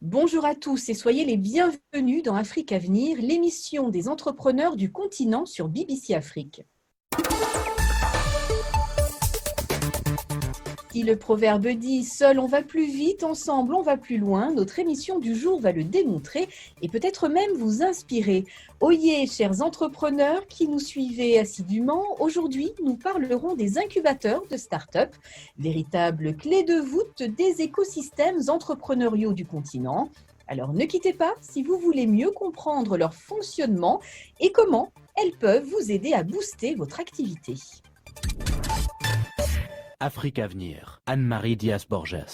Bonjour à tous et soyez les bienvenus dans Afrique Avenir, l'émission des entrepreneurs du continent sur BBC Afrique. Si le proverbe dit « Seul on va plus vite, ensemble on va plus loin », notre émission du jour va le démontrer et peut-être même vous inspirer. Oyez, chers entrepreneurs qui nous suivez assidûment, aujourd'hui nous parlerons des incubateurs de start-up, véritables clés de voûte des écosystèmes entrepreneuriaux du continent. Alors ne quittez pas si vous voulez mieux comprendre leur fonctionnement et comment elles peuvent vous aider à booster votre activité. Afrique Avenir, Anne-Marie Diaz-Borges.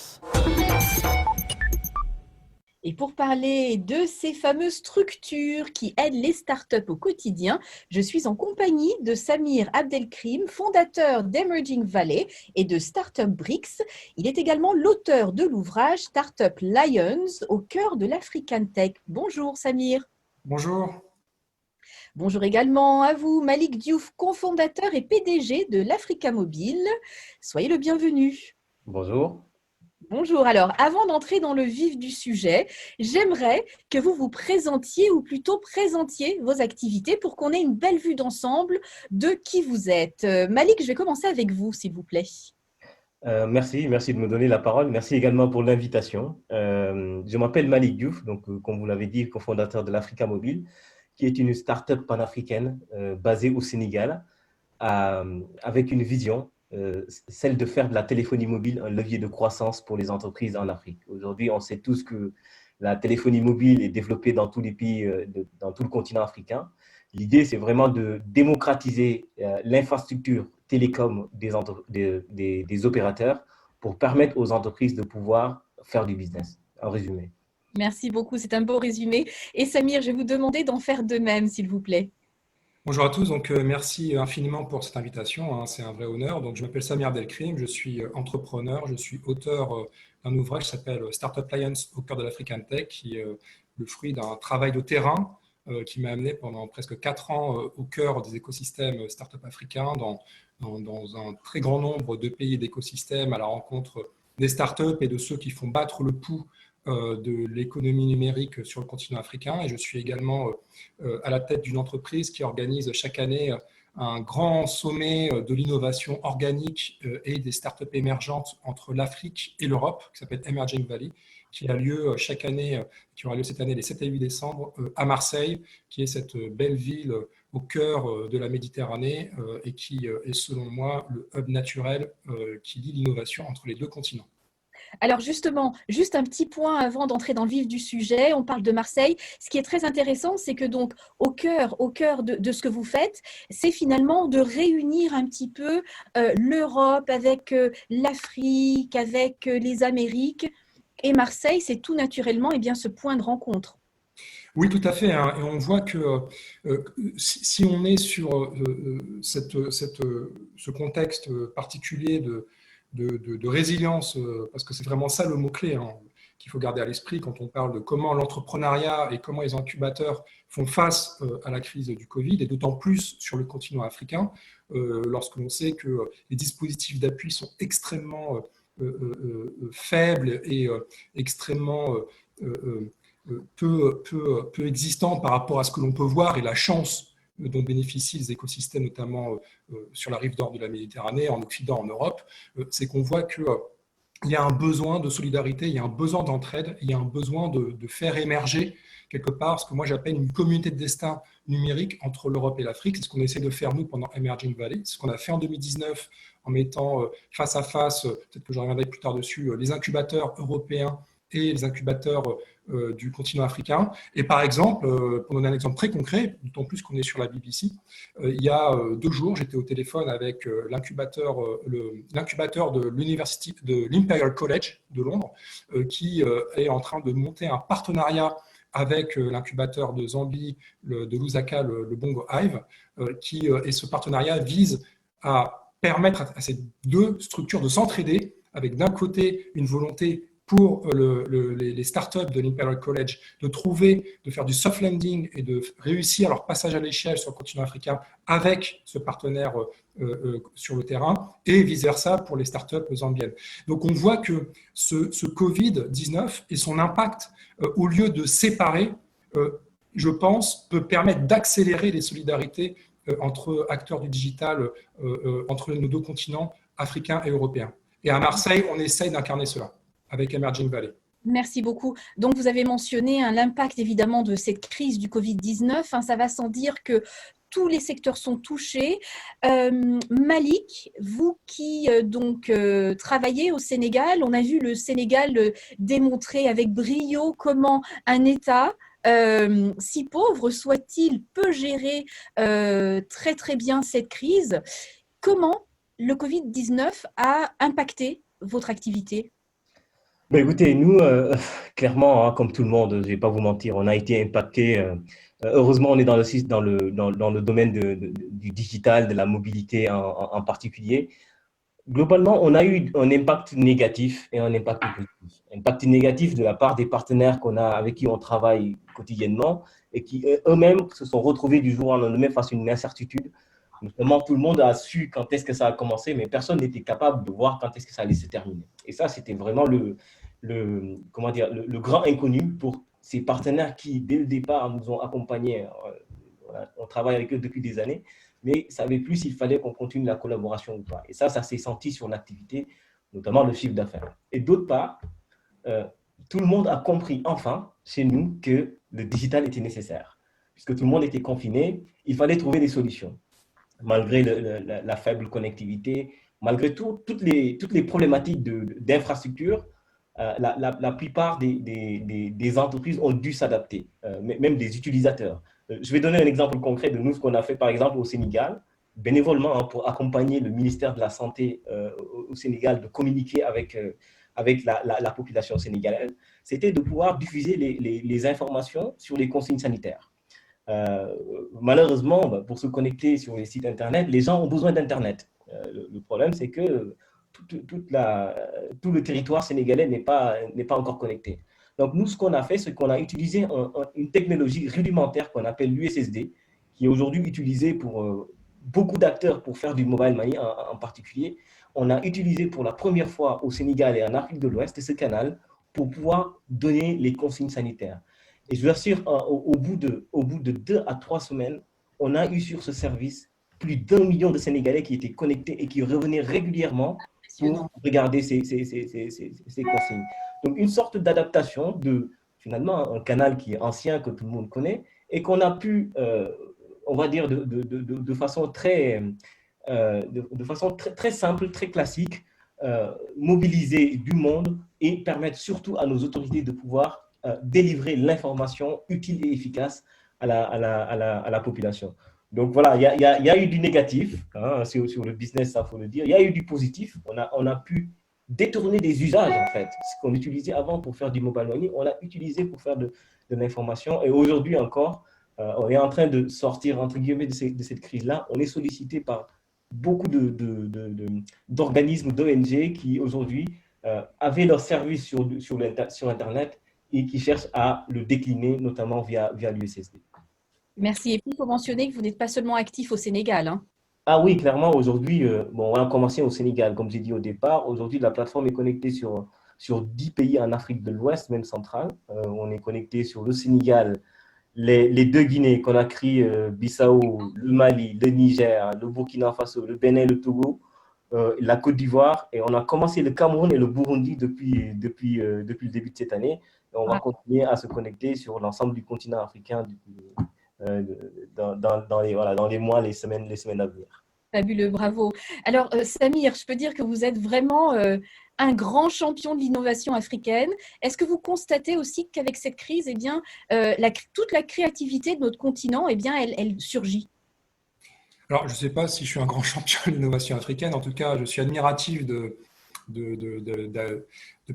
Et pour parler de ces fameuses structures qui aident les startups au quotidien, je suis en compagnie de Samir Abdelkrim, fondateur d'Emerging Valley et de Startup Bricks. Il est également l'auteur de l'ouvrage Startup Lions au cœur de l'African Tech. Bonjour Samir. Bonjour. Bonjour également à vous, Malik Diouf, cofondateur et PDG de l'Africa Mobile. Soyez le bienvenu. Bonjour. Bonjour. Alors, avant d'entrer dans le vif du sujet, j'aimerais que vous vous présentiez ou plutôt présentiez vos activités pour qu'on ait une belle vue d'ensemble de qui vous êtes. Malik, je vais commencer avec vous, s'il vous plaît. Merci de me donner la parole. Merci également pour l'invitation. Je m'appelle Malik Diouf, donc, comme vous l'avez dit, cofondateur de l'Africa Mobile, qui est une start-up panafricaine basée au Sénégal, avec une vision, celle de faire de la téléphonie mobile un levier de croissance pour les entreprises en Afrique. Aujourd'hui, on sait tous que la téléphonie mobile est développée dans tous les pays, dans tout le continent africain. L'idée, c'est vraiment de démocratiser l'infrastructure télécom des opérateurs pour permettre aux entreprises de pouvoir faire du business, en résumé. Merci beaucoup, c'est un beau résumé. Et Samir, je vais vous demander d'en faire de même, s'il vous plaît. Bonjour à tous, donc merci infiniment pour cette invitation, c'est un vrai honneur. Donc, je m'appelle Samir Abdelkrim, je suis entrepreneur, je suis auteur d'un ouvrage qui s'appelle Startup Lions au cœur de l'African Tech, qui est le fruit d'un travail de terrain qui m'a amené pendant presque 4 ans au cœur des écosystèmes startup africains, dans un très grand nombre de pays et d'écosystèmes, à la rencontre des startups et de ceux qui font battre le pouls de l'économie numérique sur le continent africain. Et je suis également à la tête d'une entreprise qui organise chaque année un grand sommet de l'innovation organique et des startups émergentes entre l'Afrique et l'Europe, qui s'appelle Emerging Valley, qui a lieu chaque année, qui aura lieu cette année les 7 et 8 décembre à Marseille, qui est cette belle ville au cœur de la Méditerranée et qui est selon moi le hub naturel qui lie l'innovation entre les deux continents. Alors justement, juste un petit point avant d'entrer dans le vif du sujet, on parle de Marseille. Ce qui est très intéressant, c'est que donc au cœur de ce que vous faites, c'est finalement de réunir un petit peu l'Europe avec l'Afrique, avec les Amériques. Et Marseille, c'est tout naturellement ce point de rencontre. Oui, tout à fait. Et on voit que si on est sur ce contexte particulier de résilience, parce que c'est vraiment ça le mot-clé qu'il faut garder à l'esprit quand on parle de comment l'entrepreneuriat et comment les incubateurs font face à la crise du Covid, et d'autant plus sur le continent africain, lorsque l'on sait que les dispositifs d'appui sont extrêmement faibles et extrêmement peu existants par rapport à ce que l'on peut voir et la chance dont bénéficient les écosystèmes, notamment sur la rive nord de la Méditerranée, en Occident, en Europe, c'est qu'on voit qu'il y a un besoin de solidarité, il y a un besoin d'entraide, il y a un besoin de faire émerger quelque part ce que moi j'appelle une communauté de destin numérique entre l'Europe et l'Afrique. C'est ce qu'on essaie de faire nous pendant Emerging Valley, ce qu'on a fait en 2019 en mettant face à face, peut-être que je reviendrai plus tard dessus, les incubateurs européens et les incubateurs du continent africain. Et par exemple, pour donner un exemple très concret, d'autant plus qu'on est sur la BBC, il y a 2 jours, j'étais au téléphone avec l'incubateur de l'université de l'Imperial College de Londres, qui est en train de monter un partenariat avec l'incubateur de Zambie, de Lusaka, le Bongo Hive, et ce partenariat vise à permettre à ces 2 structures de s'entraider avec d'un côté une volonté pour les startups de l'Imperial College de faire du soft landing et de réussir leur passage à l'échelle sur le continent africain avec ce partenaire sur le terrain, et vice-versa pour les startups zambiennes. Donc on voit que ce Covid-19 et son impact, au lieu de séparer, je pense, peut permettre d'accélérer les solidarités entre acteurs du digital, entre nos deux continents, africains et européens. Et à Marseille, on essaye d'incarner cela avec Emerging Valley. Merci beaucoup. Donc, vous avez mentionné l'impact évidemment de cette crise du Covid-19. Ça va sans dire que tous les secteurs sont touchés. Malik, vous qui travaillez au Sénégal, on a vu le Sénégal démontrer avec brio comment un État, si pauvre soit-il, peut gérer très très bien cette crise. Comment le Covid-19 a impacté votre activité ? Ben écoutez, nous, clairement, hein, comme tout le monde, je ne vais pas vous mentir, on a été impacté. Heureusement, on est dans le domaine du digital, de la mobilité en particulier. Globalement, on a eu un impact négatif et un impact positif. Impact négatif de la part des partenaires avec qui on travaille quotidiennement et qui eux-mêmes se sont retrouvés du jour au lendemain face à une incertitude. Notamment, tout le monde a su quand est-ce que ça a commencé, mais personne n'était capable de voir quand est-ce que ça allait se terminer. Et ça, c'était vraiment le grand inconnu pour ces partenaires qui, dès le départ, nous ont accompagnés. On travaille avec eux depuis des années, mais ne savaient plus s'il fallait qu'on continue la collaboration ou pas. Et ça s'est senti sur l'activité, notamment le chiffre d'affaires. Et d'autre part, tout le monde a compris enfin chez nous que le digital était nécessaire. Puisque tout le monde était confiné, il fallait trouver des solutions. Malgré la faible connectivité, malgré toutes les problématiques d'infrastructure, la plupart des entreprises ont dû s'adapter, même des utilisateurs. Je vais donner un exemple concret de nous, ce qu'on a fait par exemple au Sénégal, bénévolement, hein, pour accompagner le ministère de la Santé au Sénégal, de communiquer avec la population sénégalaise, c'était de pouvoir diffuser les informations sur les consignes sanitaires. Malheureusement, pour se connecter sur les sites Internet, les gens ont besoin d'Internet. Le problème, c'est que tout le territoire sénégalais n'est pas encore connecté. Donc, nous, ce qu'on a fait, c'est qu'on a utilisé une technologie rudimentaire qu'on appelle l'USSD, qui est aujourd'hui utilisée pour beaucoup d'acteurs pour faire du mobile money en particulier. On a utilisé pour la première fois au Sénégal et en Afrique de l'Ouest ce canal pour pouvoir donner les consignes sanitaires. Et je vous assure, au bout de 2 à 3 semaines, on a eu sur ce service plus d'1 million de Sénégalais qui étaient connectés et qui revenaient régulièrement pour regarder ces consignes. Donc, une sorte d'adaptation de, finalement, un canal qui est ancien, que tout le monde connaît, et qu'on a pu, on va dire, de façon très simple, très classique, mobiliser du monde et permettre surtout à nos autorités de pouvoir délivrer l'information utile et efficace à la population. Donc voilà, il y a eu du négatif, hein, sur le business, ça faut le dire. Il y a eu du positif. On a pu détourner des usages, en fait. Ce qu'on utilisait avant pour faire du mobile money, on l'a utilisé pour faire de l'information. Et aujourd'hui encore, on est en train de sortir, entre guillemets, de cette crise-là. On est sollicité par beaucoup d'organismes, d'ONG qui aujourd'hui avaient leur service sur Internet et qui cherchent à le décliner, notamment via l'USSD. Merci. Et puis, il faut mentionner que vous n'êtes pas seulement actif au Sénégal. Hein. Ah oui, clairement, aujourd'hui, on a commencé au Sénégal, comme j'ai dit au départ. Aujourd'hui, la plateforme est connectée sur 10 pays en Afrique de l'Ouest, même centrale. On est connecté sur le Sénégal, les 2 Guinées, Conakry, Bissau, le Mali, le Niger, le Burkina Faso, le Bénin, le Togo, la Côte d'Ivoire. Et on a commencé le Cameroun et le Burundi depuis le début de cette année. Et on va continuer à se connecter sur l'ensemble du continent africain dans les mois, les semaines à venir. Fabuleux, bravo. Alors, Samir, je peux dire que vous êtes vraiment un grand champion de l'innovation africaine. Est-ce que vous constatez aussi qu'avec cette crise, eh bien, toute la créativité de notre continent, eh bien, elle surgit? Alors, je ne sais pas si je suis un grand champion de l'innovation africaine. En tout cas, je suis admiratif de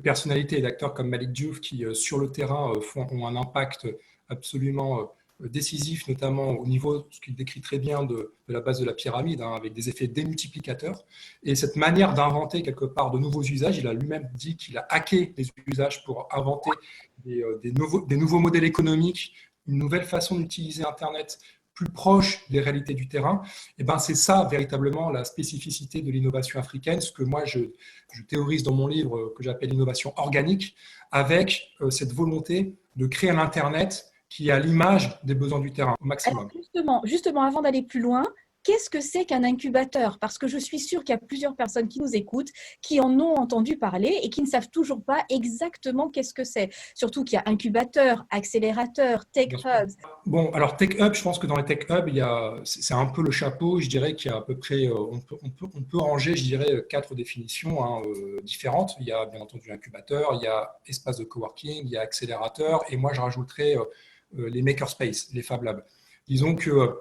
personnalités et d'acteurs comme Malik Diouf qui, sur le terrain, ont un impact absolument décisif, notamment au niveau, ce qu'il décrit très bien, de la base de la pyramide, hein, avec des effets démultiplicateurs. Et cette manière d'inventer quelque part de nouveaux usages, il a lui-même dit qu'il a hacké des usages pour inventer des nouveaux modèles économiques, une nouvelle façon d'utiliser Internet plus proche des réalités du terrain. Et ben c'est ça véritablement la spécificité de l'innovation africaine, ce que moi je théorise dans mon livre que j'appelle l'innovation organique, avec cette volonté de créer un Internet qui est à l'image des besoins du terrain au maximum. Alors justement, avant d'aller plus loin, qu'est-ce que c'est qu'un incubateur? Parce que je suis sûre qu'il y a plusieurs personnes qui nous écoutent, qui en ont entendu parler et qui ne savent toujours pas exactement qu'est-ce que c'est. Surtout qu'il y a incubateur, accélérateur, tech hubs. Bon, alors tech hub, je pense que dans les tech hubs, c'est un peu le chapeau. Je dirais qu'il y a à peu près, on peut ranger, je dirais, 4 définitions différentes. Il y a bien entendu incubateur, il y a espace de coworking, il y a accélérateur, et moi je rajouterais les makerspace, les Fab Labs. Disons que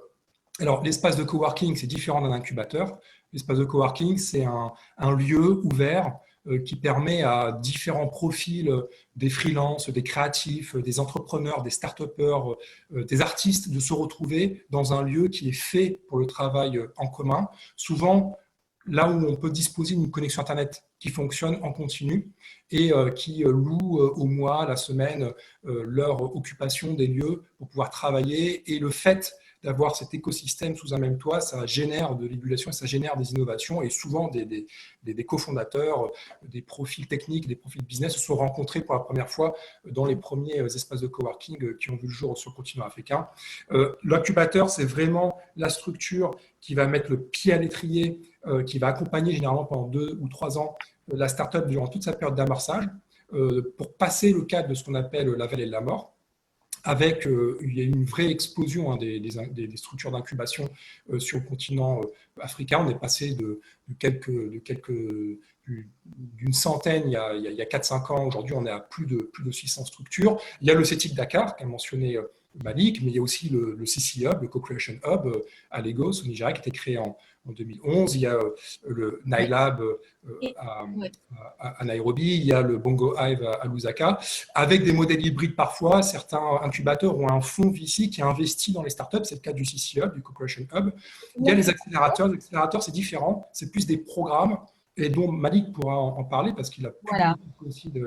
alors, l'espace de coworking, c'est différent d'un incubateur. L'espace de coworking, c'est un lieu ouvert qui permet à différents profils, des freelances, des créatifs, des entrepreneurs, des start-upers, des artistes, de se retrouver dans un lieu qui est fait pour le travail en commun. Souvent, là où on peut disposer d'une connexion Internet qui fonctionne en continu et qui loue au mois, la semaine, leur occupation des lieux pour pouvoir travailler. Et le fait d'avoir cet écosystème sous un même toit, ça génère de l'ébullition, ça génère des innovations, et souvent des cofondateurs, des profils techniques, des profils business se sont rencontrés pour la première fois dans les premiers espaces de coworking qui ont vu le jour sur le continent africain. L'incubateur, c'est vraiment la structure qui va mettre le pied à l'étrier, qui va accompagner généralement pendant 2 ou 3 ans la startup durant toute sa période d'amorçage, pour passer le cadre de ce qu'on appelle la vallée de la mort. Avec, il y a une vraie explosion des structures d'incubation sur le continent africain. On est passé d'une centaine il y a 4-5 ans. Aujourd'hui, on est à plus de 600 structures. Il y a le CETIC Dakar, qu'a mentionné Malik, mais il y a aussi le CC Hub, le Co-Creation Hub à Lagos, au Nigeria, qui a été créé en 2011. Il y a le NILAB à Nairobi, il y a le Bongo Hive à Lusaka, avec des modèles hybrides parfois. Certains incubateurs ont un fonds VC qui investit dans les startups, c'est le cas du CC Hub, du Co-Creation Hub. Il y a les accélérateurs. Les accélérateurs, c'est différent, c'est plus des programmes, et dont Malik pourra en parler parce qu'il a beaucoup aussi de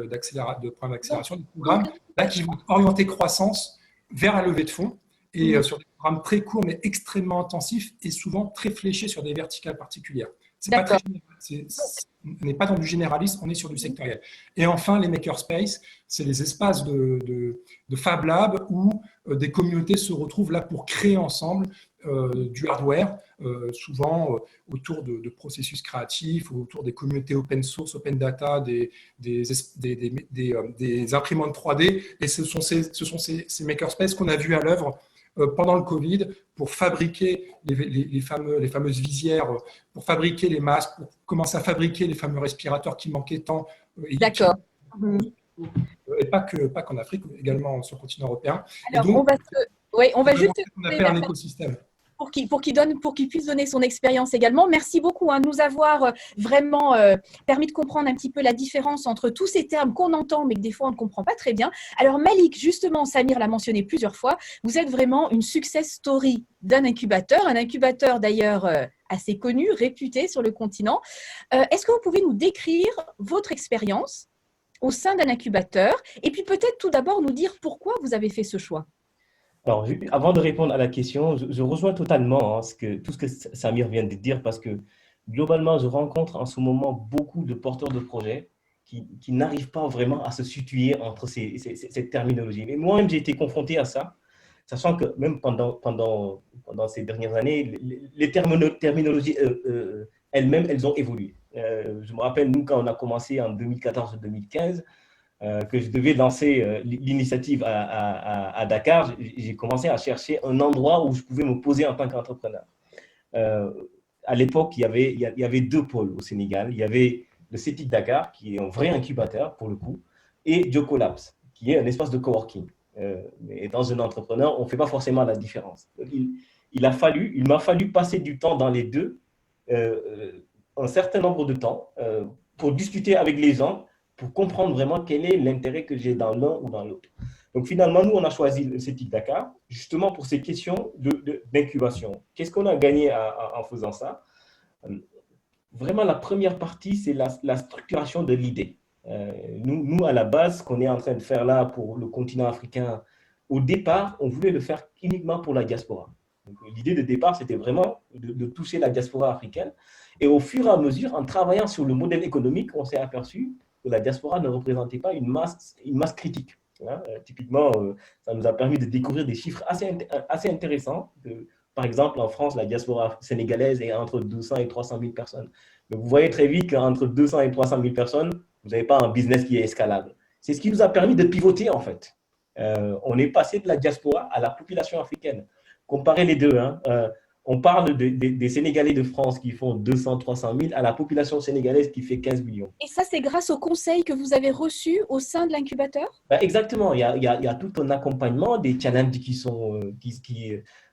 programmes d'accélération, des programmes là, qui vont orienter croissance vers la levée de fonds, et sur des programmes très courts mais extrêmement intensifs et souvent très fléchés sur des verticales particulières. On n'est pas dans du généraliste, on est sur du sectoriel. Et enfin, les makerspace, c'est les espaces de Fab Lab où des communautés se retrouvent là pour créer ensemble du hardware, souvent autour de processus créatifs, autour des communautés open source, open data, des imprimantes 3D. Et ce sont ces makerspace qu'on a vus à l'œuvre pendant le Covid pour fabriquer les fameuses visières, pour fabriquer les masques, pour commencer à fabriquer les fameux respirateurs qui manquaient tant. D'accord. Et pas qu'en Afrique, mais également sur le continent européen. Alors, donc, on va juste on appelle un écosystème. Pour qu'il puisse donner son expérience également. Merci beaucoup de nous avoir vraiment permis de comprendre un petit peu la différence entre tous ces termes qu'on entend, mais que des fois on ne comprend pas très bien. Alors Malik, justement, Samir l'a mentionné plusieurs fois, vous êtes vraiment une success story d'un incubateur, un incubateur d'ailleurs assez connu, réputé sur le continent. Est-ce que vous pouvez nous décrire votre expérience au sein d'un incubateur et puis peut-être tout d'abord nous dire pourquoi vous avez fait ce choix? Alors, avant de répondre à la question, je rejoins totalement tout ce que Samir vient de dire, parce que globalement, je rencontre en ce moment beaucoup de porteurs de projets qui n'arrivent pas vraiment à se situer entre cette terminologie. Mais moi-même, j'ai été confronté à ça, sachant que même pendant ces dernières années, les terminologies elles-mêmes, elles ont évolué. Je me rappelle, nous, quand on a commencé en 2014-2015, que je devais lancer l'initiative à Dakar, j'ai commencé à chercher un endroit où je pouvais me poser en tant qu'entrepreneur. À l'époque, il y avait 2 pôles au Sénégal. Il y avait le CETIC Dakar, qui est un vrai incubateur pour le coup, et Joko Labs, qui est un espace de coworking. Mais dans un entrepreneur, on ne fait pas forcément la différence. Il m'a fallu passer du temps dans les deux, un certain nombre de temps, pour discuter avec les gens, pour comprendre vraiment quel est l'intérêt que j'ai dans l'un ou dans l'autre. Donc finalement, nous, on a choisi le CETIC Dakar justement pour ces questions d'incubation. Qu'est-ce qu'on a gagné en faisant ça? Vraiment, la première partie, c'est la structuration de l'idée. Nous, à la base, ce qu'on est en train de faire là pour le continent africain, au départ, on voulait le faire uniquement pour la diaspora. L'idée de départ, c'était vraiment de toucher la diaspora africaine. Et au fur et à mesure, en travaillant sur le modèle économique, on s'est aperçu que la diaspora ne représentait pas une masse critique. Hein. Typiquement, ça nous a permis de découvrir des chiffres assez intéressants. Par exemple, en France, la diaspora sénégalaise est entre 200 et 300 000 personnes. Donc, vous voyez très vite qu'entre 200 et 300 000 personnes, vous n'avez pas un business qui est escalable. C'est ce qui nous a permis de pivoter, en fait. On est passé de la diaspora à la population africaine. Comparez les deux. Hein. On parle des Sénégalais de France qui font 200, 300 000 à la population sénégalaise qui fait 15 millions. Et ça, c'est grâce aux conseils que vous avez reçus au sein de l'incubateur? Exactement. Il y a tout un accompagnement, des challenges qui sont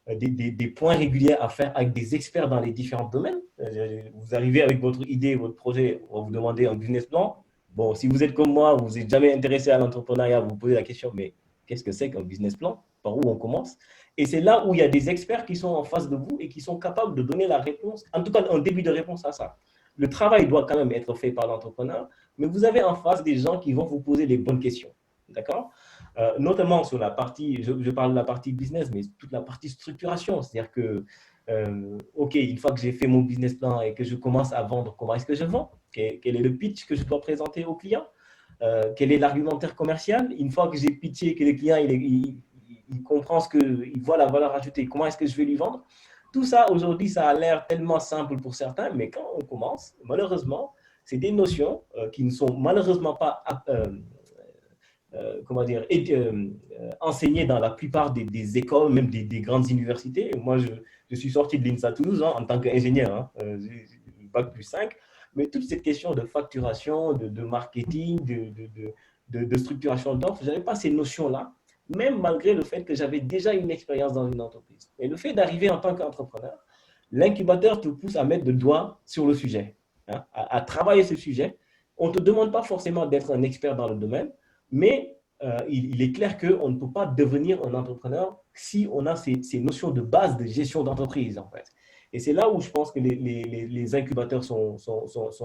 des points réguliers à faire avec des experts dans les différents domaines. Vous arrivez avec votre idée, votre projet, on va vous demander un business plan. Bon, si vous êtes comme moi, vous n'êtes jamais intéressé à l'entrepreneuriat, vous vous posez la question, mais qu'est-ce que c'est qu'un business plan? Par où on commence? Et c'est là où il y a des experts qui sont en face de vous et qui sont capables de donner la réponse, en tout cas un début de réponse à ça. Le travail doit quand même être fait par l'entrepreneur, mais vous avez en face des gens qui vont vous poser les bonnes questions. D'accord? Notamment sur la partie, je parle de la partie business, mais toute la partie structuration. C'est-à-dire que, OK, une fois que j'ai fait mon business plan et que je commence à vendre, comment est-ce que je vends? Quel est le pitch que je dois présenter au client? Quel est l'argumentaire commercial? Une fois que j'ai pitché, que le client il comprend il voit la valeur ajoutée, comment est-ce que je vais lui vendre? Tout ça, aujourd'hui, ça a l'air tellement simple pour certains, mais quand on commence, malheureusement, c'est des notions qui ne sont malheureusement pas enseignées dans la plupart des écoles, même des grandes universités. Moi, je suis sorti de l'INSA Toulouse en tant qu'ingénieur, bac plus 5, mais toute cette question de facturation, de marketing, de structuration d'offres, je n'avais pas ces notions-là, même malgré le fait que j'avais déjà une expérience dans une entreprise. Et le fait d'arriver en tant qu'entrepreneur, l'incubateur te pousse à mettre le doigt sur le sujet, hein, à travailler ce sujet. On ne te demande pas forcément d'être un expert dans le domaine, mais il est clair qu'on ne peut pas devenir un entrepreneur si on a ces notions de base de gestion d'entreprise, en fait. Et c'est là où je pense que les incubateurs sont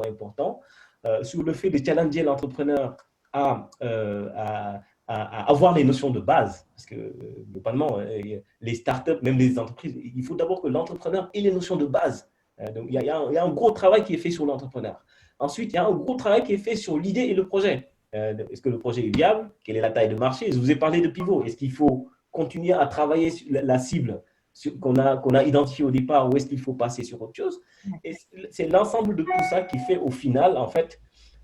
importants, sur le fait de challenger l'entrepreneur à avoir les notions de base. Parce que, globalement, les startups, même les entreprises, il faut d'abord que l'entrepreneur ait les notions de base. Donc, il y a un gros travail qui est fait sur l'entrepreneur. Ensuite, il y a un gros travail qui est fait sur l'idée et le projet. Est-ce que le projet est viable? Quelle est la taille de marché? Je vous ai parlé de pivot. Est-ce qu'il faut continuer à travailler sur la cible qu'on a identifiée au départ, ou est-ce qu'il faut passer sur autre chose? Et c'est l'ensemble de tout ça qui fait au final, en fait,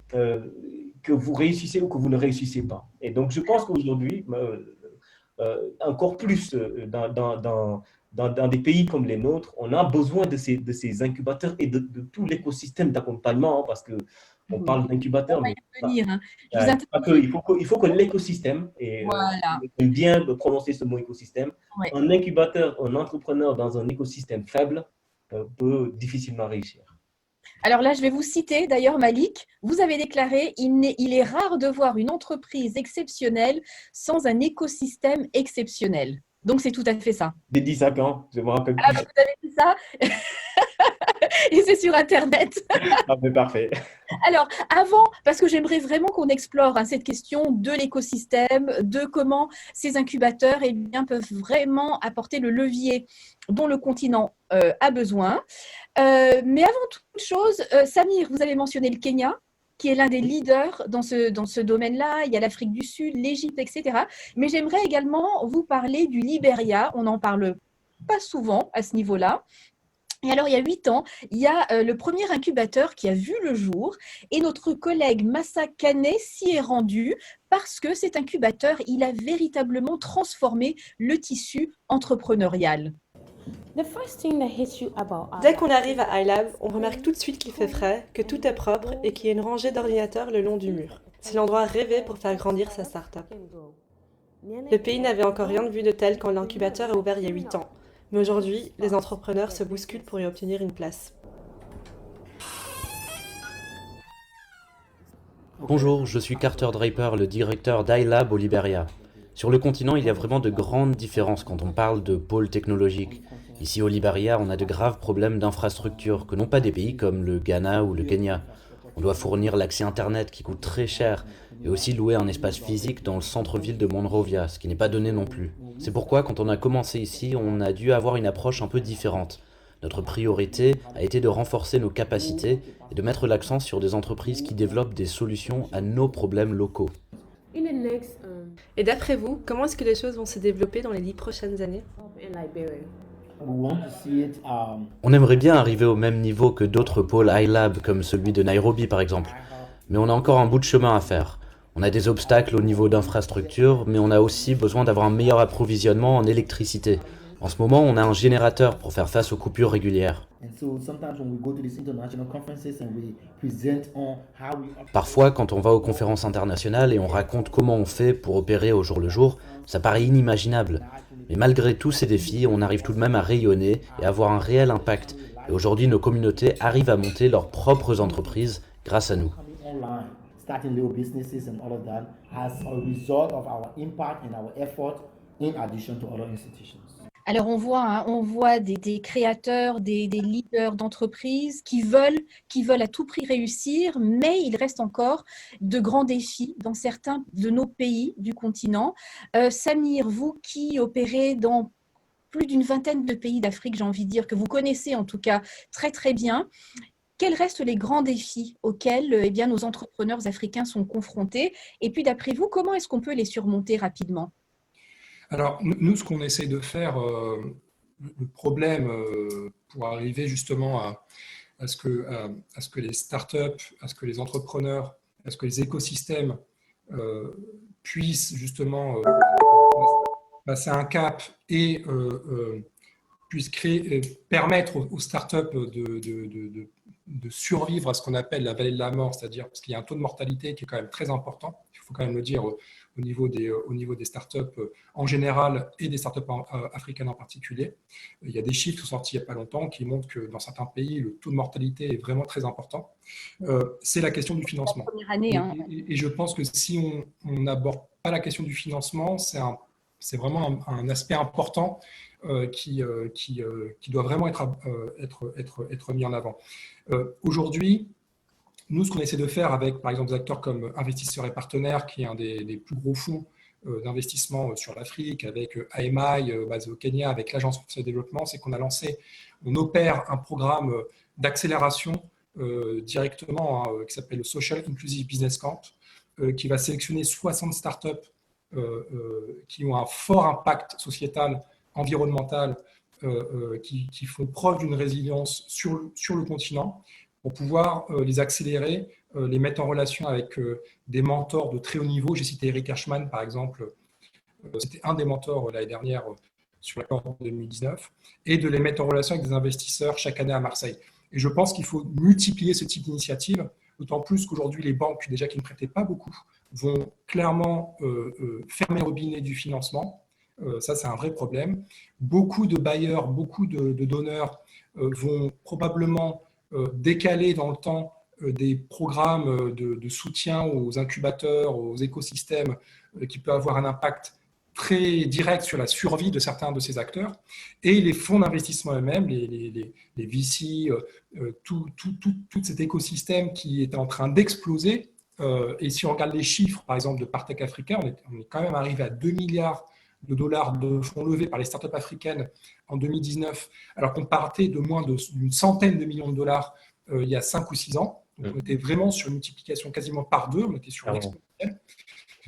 que vous réussissez ou que vous ne réussissez pas. Et donc, je pense qu'aujourd'hui, encore plus dans des pays comme les nôtres, on a besoin de ces incubateurs et de tout l'écosystème d'accompagnement, parce qu'on parle d'incubateurs, mais il faut que l'écosystème, et Voilà. j'aime bien prononcer ce mot écosystème, Ouais. un incubateur, un entrepreneur dans un écosystème faible peut difficilement réussir. Alors là, je vais vous citer d'ailleurs, Malik. Vous avez déclaré il est rare de voir une entreprise exceptionnelle sans un écosystème exceptionnel. Donc, c'est tout à fait ça. J'ai dit ça quand? Je me rappelle plus. Ah, donc vous avez dit ça et c'est sur Internet. Ah, mais parfait. Alors, avant, parce que j'aimerais vraiment qu'on explore cette question de l'écosystème, de comment ces incubateurs peuvent vraiment apporter le levier dont le continent a besoin. Mais avant toute chose, Samir, vous avez mentionné le Kenya, qui est l'un des leaders dans ce domaine-là. Il y a l'Afrique du Sud, l'Égypte, etc. Mais j'aimerais également vous parler du Libéria. On n'en parle pas souvent à ce niveau-là. Et alors, il y a 8 ans, il y a le premier incubateur qui a vu le jour et notre collègue Massa Kane s'y est rendu parce que cet incubateur, il a véritablement transformé le tissu entrepreneurial. Dès qu'on arrive à iLab, on remarque tout de suite qu'il fait frais, que tout est propre et qu'il y a une rangée d'ordinateurs le long du mur. C'est l'endroit rêvé pour faire grandir sa start-up. Le pays n'avait encore rien de vu de tel quand l'incubateur a ouvert il y a 8 ans. Mais aujourd'hui, les entrepreneurs se bousculent pour y obtenir une place. Bonjour, je suis Carter Draper, le directeur d'iLab au Libéria. Sur le continent, il y a vraiment de grandes différences quand on parle de pôle technologique. Ici au Liberia, on a de graves problèmes d'infrastructure que n'ont pas des pays comme le Ghana ou le Kenya. On doit fournir l'accès Internet qui coûte très cher et aussi louer un espace physique dans le centre-ville de Monrovia, ce qui n'est pas donné non plus. C'est pourquoi quand on a commencé ici, on a dû avoir une approche un peu différente. Notre priorité a été de renforcer nos capacités et de mettre l'accent sur des entreprises qui développent des solutions à nos problèmes locaux. Et d'après vous, comment est-ce que les choses vont se développer dans les 10 prochaines années? On aimerait bien arriver au même niveau que d'autres pôles iLab comme celui de Nairobi par exemple, mais on a encore un bout de chemin à faire. On a des obstacles au niveau d'infrastructure, mais on a aussi besoin d'avoir un meilleur approvisionnement en électricité. En ce moment, on a un générateur pour faire face aux coupures régulières. Parfois, quand on va aux conférences internationales et on raconte comment on fait pour opérer au jour le jour, ça paraît inimaginable. Mais malgré tous ces défis, on arrive tout de même à rayonner et à avoir un réel impact. Et aujourd'hui, nos communautés arrivent à monter leurs propres entreprises grâce à nous. Starting little businesses and all of that as a result of our impact and our effort in addition to other institutions. Alors on voit des créateurs, des leaders d'entreprises qui veulent à tout prix réussir, mais il reste encore de grands défis dans certains de nos pays du continent. Samir, vous qui opérez dans plus d'une vingtaine de pays d'Afrique, j'ai envie de dire, que vous connaissez en tout cas très très bien, quels restent les grands défis auxquels nos entrepreneurs africains sont confrontés? Et puis d'après vous, comment est-ce qu'on peut les surmonter rapidement? Alors, nous, ce qu'on essaye de faire, le problème pour arriver justement à ce que les startups, à ce que les entrepreneurs, à ce que les écosystèmes puissent justement passer un cap et puissent permettre aux startups de survivre à ce qu'on appelle la vallée de la mort, c'est-à-dire parce qu'il y a un taux de mortalité qui est quand même très important, il faut quand même le dire, au niveau des startups en général et des startups africaines en particulier. Il y a des chiffres qui sont sortis il n'y a pas longtemps qui montrent que dans certains pays, le taux de mortalité est vraiment très important. C'est la question du financement. Et je pense que si on n'aborde pas la question du financement, c'est vraiment un aspect important qui doit vraiment être mis en avant. Aujourd'hui, nous, ce qu'on essaie de faire avec, par exemple, des acteurs comme Investisseurs et Partenaires, qui est un des plus gros fonds d'investissement sur l'Afrique, avec AMI, basé au Kenya, avec l'Agence française de développement, c'est on opère un programme d'accélération directement qui s'appelle le Social Inclusive Business Camp, qui va sélectionner 60 startups qui ont un fort impact sociétal, environnemental, qui font preuve d'une résilience sur le continent, pour pouvoir les accélérer, les mettre en relation avec des mentors de très haut niveau. J'ai cité Eric Ashman, par exemple, c'était un des mentors l'année dernière sur l'accord de 2019, et de les mettre en relation avec des investisseurs chaque année à Marseille. Et je pense qu'il faut multiplier ce type d'initiative, d'autant plus qu'aujourd'hui, les banques, déjà qui ne prêtaient pas beaucoup, vont clairement fermer le robinet du financement. Ça, c'est un vrai problème. Beaucoup de bailleurs, beaucoup de donneurs vont probablement décaler dans le temps des programmes de soutien aux incubateurs, aux écosystèmes qui peuvent avoir un impact très direct sur la survie de certains de ces acteurs. Et les fonds d'investissement eux-mêmes, les VC, tout cet écosystème qui est en train d'exploser. Et si on regarde les chiffres, par exemple, de Partech Africa, on est quand même arrivé à 2 milliards de dollars de fonds levés par les startups africaines en 2019, alors qu'on partait de moins d'une centaine de millions de dollars il y a 5 ou 6 ans. Donc, on était vraiment sur une multiplication quasiment par 2, on était sur une exponentielle.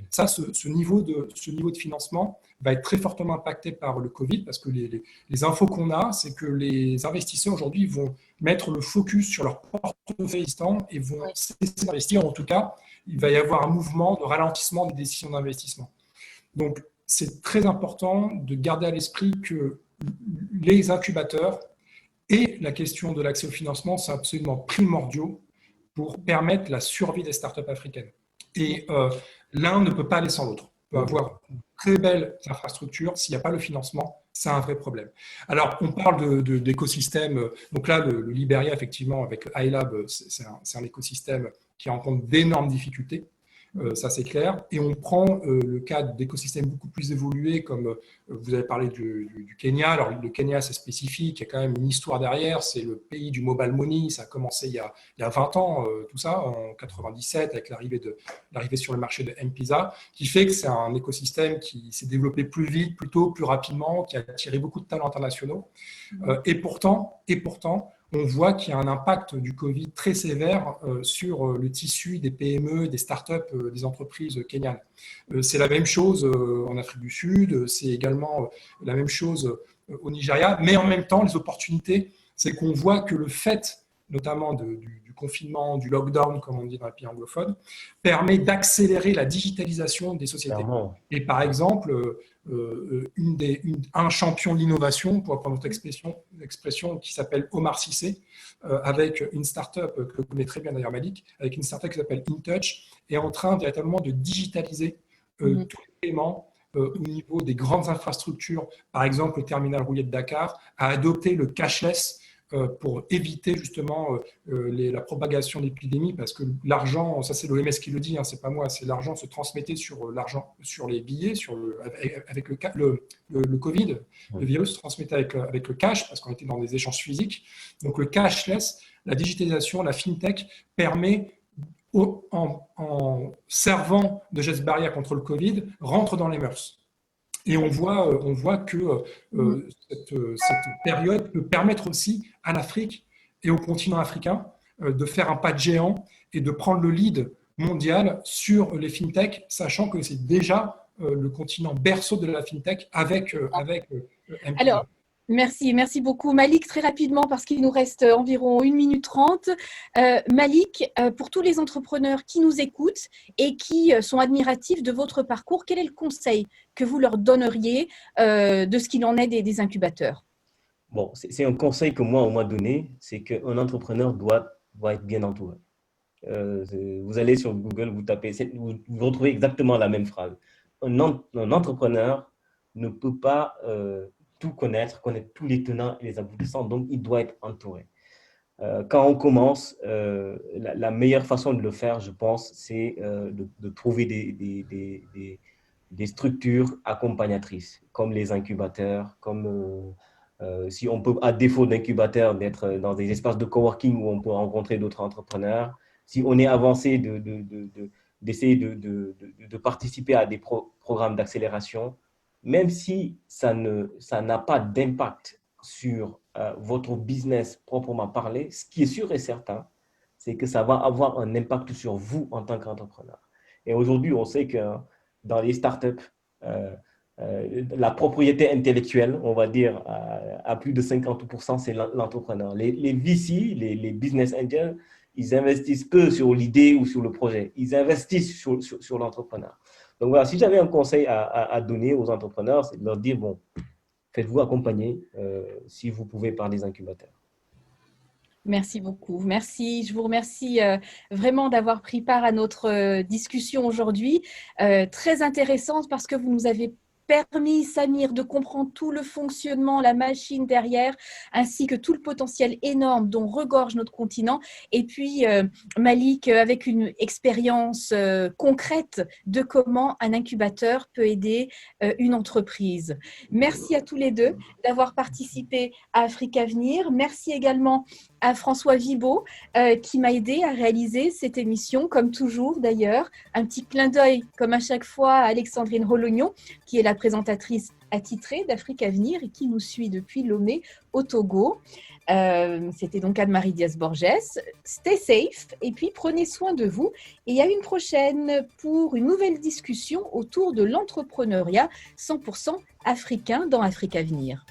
Ça, ce niveau de financement va être très fortement impacté par le Covid, parce que les infos qu'on a, c'est que les investisseurs aujourd'hui vont mettre le focus sur leur portefeuille existant et vont cesser d'investir. En tout cas, il va y avoir un mouvement de ralentissement des décisions d'investissement. Donc, c'est très important de garder à l'esprit que les incubateurs et la question de l'accès au financement sont absolument primordiaux pour permettre la survie des startups africaines. Et l'un ne peut pas aller sans l'autre. On peut avoir une très belle infrastructure, s'il n'y a pas le financement, c'est un vrai problème. Alors, on parle d'écosystèmes. Donc là, le Liberia, effectivement, avec iLab, c'est un écosystème qui rencontre d'énormes difficultés. ça c'est clair. Et on prend le cas d'écosystèmes beaucoup plus évolués, comme vous avez parlé du Kenya. Alors le Kenya c'est spécifique, il y a quand même une histoire derrière, c'est le pays du mobile money, ça a commencé il y a 20 ans, tout ça, en 97, avec l'arrivée sur le marché de M-Pesa, qui fait que c'est un écosystème qui s'est développé plus vite, plus tôt, plus rapidement, qui a attiré beaucoup de talents internationaux. Et pourtant, on voit qu'il y a un impact du Covid très sévère sur le tissu des PME, des startups, des entreprises kenyanes. C'est la même chose en Afrique du Sud, c'est également la même chose au Nigeria, mais en même temps, les opportunités, c'est qu'on voit que le fait, notamment du confinement, du lockdown, comme on dit dans les pays anglophones, permet d'accélérer la digitalisation des sociétés. Clairement. Et par exemple, un champion de l'innovation, pour reprendre notre expression qui s'appelle Omar Cissé, avec une start-up que connaît très bien d'ailleurs Malik, avec une start-up qui s'appelle InTouch, est en train véritablement de digitaliser tous les paiements au niveau des grandes infrastructures. Par exemple, le terminal rouillé de Dakar a adopté le cashless pour éviter justement la propagation d'épidémies, parce que l'argent, ça c'est l'OMS qui le dit, hein, c'est pas moi, c'est l'argent se transmettait sur les billets, avec le Covid, le virus se transmettait avec le cash, parce qu'on était dans des échanges physiques. Donc le cashless, la digitalisation, la fintech permet, en servant de gestes barrières contre le Covid, rentre dans les mœurs. Et on voit que cette période peut permettre aussi à l'Afrique et au continent africain de faire un pas de géant et de prendre le lead mondial sur les fintechs, sachant que c'est déjà le continent berceau de la fintech avec M-Pesa. Alors, merci beaucoup. Malik, très rapidement, parce qu'il nous reste environ 1 minute 30. Malik, pour tous les entrepreneurs qui nous écoutent et qui sont admiratifs de votre parcours, quel est le conseil que vous leur donneriez de ce qu'il en est des incubateurs? Bon, c'est un conseil que moi, on m'a donné, c'est qu'un entrepreneur doit être bien entouré. Vous allez sur Google, vous tapez, vous retrouvez exactement la même phrase. Un entrepreneur ne peut pas tout connaître tous les tenants et les aboutissants, donc il doit être entouré. Quand on commence, la meilleure façon de le faire, je pense, c'est de trouver des structures accompagnatrices, comme les incubateurs, comme si on peut, à défaut d'incubateurs, d'être dans des espaces de coworking où on peut rencontrer d'autres entrepreneurs. Si on est avancé, d'essayer de participer à des programmes d'accélération, même si ça n'a pas d'impact sur votre business proprement parlé, ce qui est sûr et certain, c'est que ça va avoir un impact sur vous en tant qu'entrepreneur. Et aujourd'hui, on sait que dans les startups, la propriété intellectuelle, on va dire, à plus de 50%, c'est l'entrepreneur. Les VC, les business angels, ils investissent peu sur l'idée ou sur le projet. Ils investissent sur l'entrepreneur. Donc voilà, si j'avais un conseil à donner aux entrepreneurs, c'est de leur dire, bon, faites-vous accompagner si vous pouvez par des incubateurs. Merci beaucoup. Merci. Je vous remercie vraiment d'avoir pris part à notre discussion aujourd'hui. Très intéressante parce que vous nous avez permis, Samir, de comprendre tout le fonctionnement, la machine derrière, ainsi que tout le potentiel énorme dont regorge notre continent. Et puis, Malik, avec une expérience concrète de comment un incubateur peut aider une entreprise. Merci à tous les deux d'avoir participé à Afrique Avenir. Merci également à François Vibaud qui m'a aidé à réaliser cette émission, comme toujours d'ailleurs. Un petit clin d'œil, comme à chaque fois, à Alexandrine Rolognon, qui est la présentatrice attitrée d'Afrique Avenir et qui nous suit depuis Lomé au Togo. C'était donc Anne-Marie Diaz-Borges. Stay safe et puis prenez soin de vous. Et à une prochaine pour une nouvelle discussion autour de l'entrepreneuriat 100% africain dans Afrique Avenir.